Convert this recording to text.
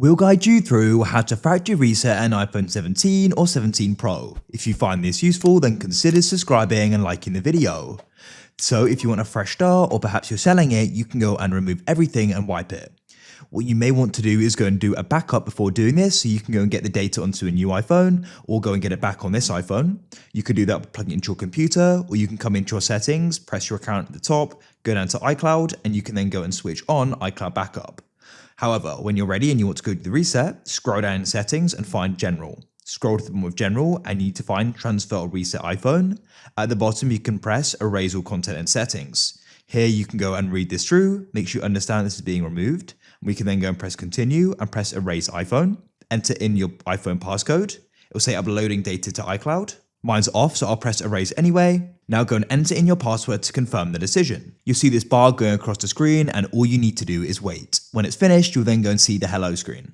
We'll guide you through how to factory reset an iPhone 17 or 17 Pro. If you find this useful, then consider subscribing and liking the video. So if you want a fresh start, or perhaps you're selling it, you can go and remove everything and wipe it. What you may want to do is go and do a backup before doing this, so you can go and get the data onto a new iPhone, or go and get it back on this iPhone. You can do that by plugging it into your computer, or you can come into your settings, press your account at the top, go down to iCloud, and you can then go and switch on iCloud Backup. However, when you're ready and you want to go to the reset, scroll down in settings and find General. Scroll to the bottom of General and you need to find Transfer or Reset iPhone. At the bottom, you can press Erase all content and settings. Here you can go and read this through, make sure you understand this is being removed. We can then go and press Continue and press Erase iPhone. Enter in your iPhone passcode. It will say uploading data to iCloud. Mine's off, so I'll press Erase anyway. Now go and enter in your password to confirm the decision. You'll see this bar going across the screen and all you need to do is wait. When it's finished, you'll then go and see the hello screen.